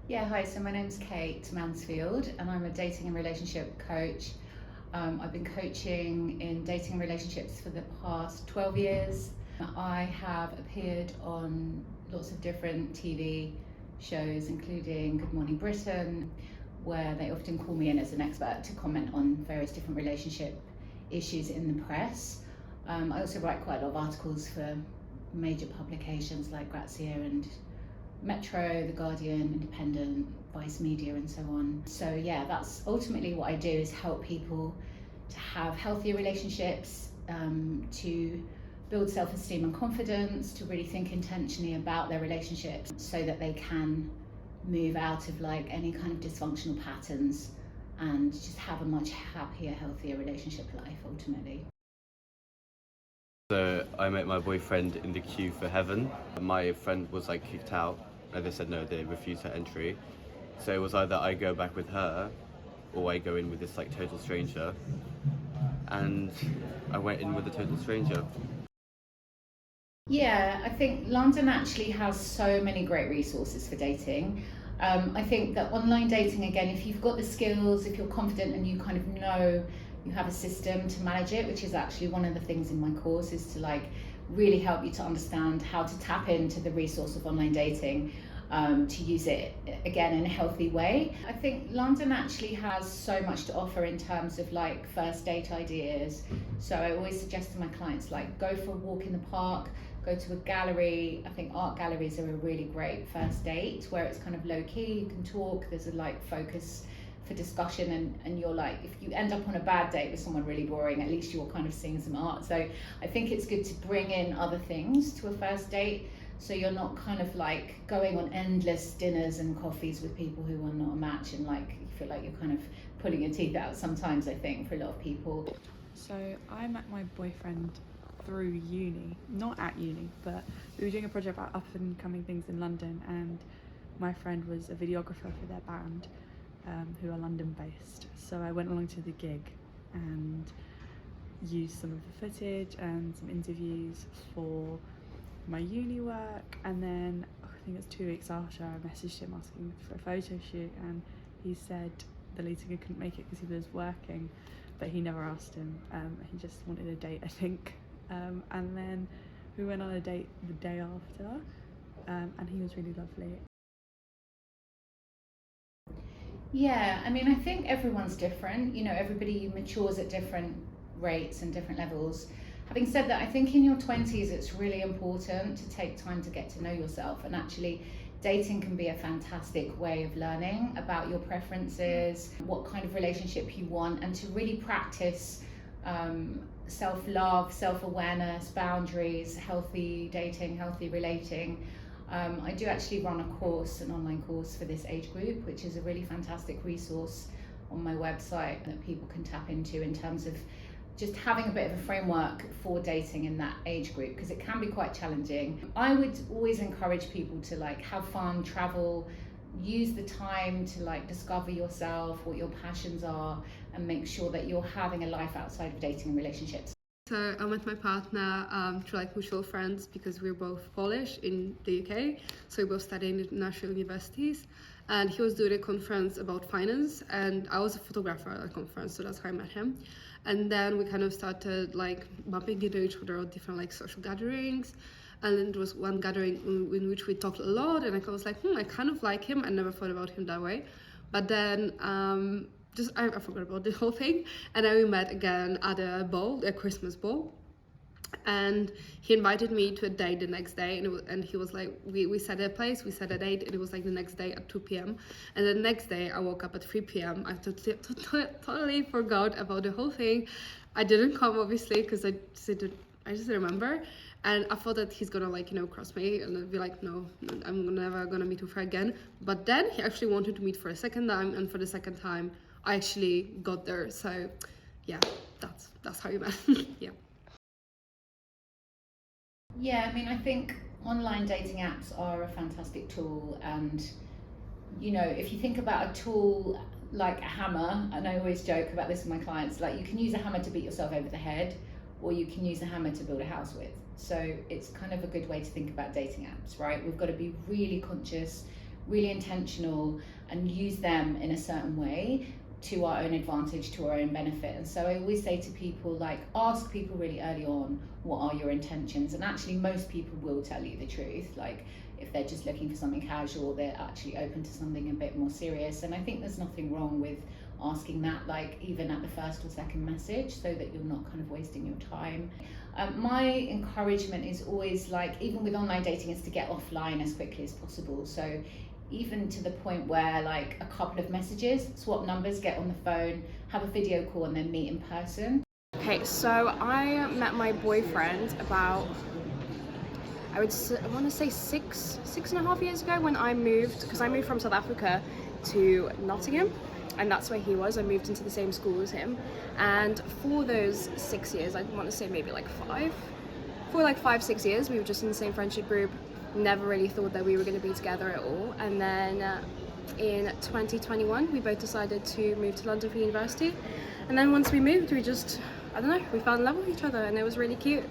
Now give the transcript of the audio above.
Yeah, hi, so my name's Kate Mansfield and I'm a dating and relationship coach. I've been coaching in dating and relationships for the past 12 years. I have appeared on lots of different TV shows, including Good Morning Britain, where they often call me in as an expert to comment on various different relationship issues in the press. I also write quite a lot of articles for major publications like Grazia and Metro, The Guardian, Independent, Vice Media and so on. So yeah, that's ultimately what I do, is help people to have healthier relationships, to build self-esteem and confidence, to really think intentionally about their relationships so that they can move out of like any kind of dysfunctional patterns and just have a much happier, healthier relationship life ultimately. So I met my boyfriend in the queue for heaven. My friend was like kicked out, and they said no, they refused her entry. So it was either I go back with her, or I go in with this like total stranger. And I went in with a total stranger. Yeah, I think London actually has so many great resources for dating. I think that online dating, again, if you've got the skills, if you're confident and you kind of know you have a system to manage it, which is actually one of the things in my course, is to like really help you to understand how to tap into the resource of online dating, to use it again in a healthy way. I think London actually has so much to offer in terms of like first date ideas. So I always suggest to my clients, like, go for a walk in the park, go to a gallery. I think art galleries are a really great first date, where it's kind of low key, you can talk, there's a like focus for discussion, and you're like, if you end up on a bad date with someone really boring, at least you're kind of seeing some art. So I think it's good to bring in other things to a first date, so you're not kind of like going on endless dinners and coffees with people who are not a match, and like you feel like you're kind of pulling your teeth out sometimes, I think, for a lot of people. So I met my boyfriend through uni, not at uni, but we were doing a project about up and coming things in London, and my friend was a videographer for their band, who are London based. So I went along to the gig and used some of the footage and some interviews for my uni work, and then I think it's 2 weeks after, I messaged him asking for a photo shoot, and he said the lead singer couldn't make it because he was working, but he never asked him. He just wanted a date, I think. And then we went on a date the day after, and he was really lovely. Yeah, I mean, I think everyone's different. You know, everybody matures at different rates and different levels. Having said that, I think in your 20s it's really important to take time to get to know yourself, and actually dating can be a fantastic way of learning about your preferences, what kind of relationship you want, and to really practice self-love, self-awareness, boundaries, healthy dating, healthy relating. I do actually run a course, an online course for this age group, which is a really fantastic resource on my website that people can tap into in terms of just having a bit of a framework for dating in that age group, because it can be quite challenging. I would always encourage people to like have fun, travel, use the time to like discover yourself, what your passions are, and make sure that you're having a life outside of dating and relationships. So I met my partner through like mutual friends, because we're both Polish in the UK. So we both studied in international universities, and he was doing a conference about finance, and I was a photographer at the conference, so that's how I met him. And then we kind of started like bumping into each other at different like social gatherings. And then there was one gathering in which we talked a lot, and I was like, I kind of like him. I never thought about him that way. But then I forgot about the whole thing. And then we met again at a ball, a Christmas ball. And he invited me to a date the next day, and he was like, we set a place, we set a date, and it was like the next day at 2 p.m. And the next day I woke up at 3 p.m. I totally forgot about the whole thing. I didn't come, obviously, because I just didn't remember. And I thought that he's gonna like, cross me, and I'd be like, no, I'm never gonna meet with her again. But then he actually wanted to meet for a second time, and for the second time I actually got there. So yeah, that's how we met. Yeah. Yeah, I mean, I think online dating apps are a fantastic tool, and if you think about a tool like a hammer, and I always joke about this with my clients, like you can use a hammer to beat yourself over the head, or you can use a hammer to build a house with. So it's kind of a good way to think about dating apps, right? We've got to be really conscious, really intentional and use them in a certain way to our own advantage, to our own benefit. And so I always say to people, like, ask people really early on, what are your intentions? And actually most people will tell you the truth. Like, if they're just looking for something casual, they're actually open to something a bit more serious. And I think there's nothing wrong with asking that, like even at the first or second message, so that you're not kind of wasting your time. My encouragement is always, like, even with online dating, is to get offline as quickly as possible. So even to the point where, like, a couple of messages, swap numbers, get on the phone, have a video call, and then meet in person. Okay, so I met my boyfriend about, I want to say six and a half years ago, when I moved, because I moved from South Africa to Nottingham, and that's where he was. I moved into the same school as him, and for those 6 years, I want to say maybe like 5-6 years, we were just in the same friendship group. Never really thought that we were going to be together at all. And then in 2021, we both decided to move to London for university. And then once we moved, we just, I don't know, we fell in love with each other, and it was really cute.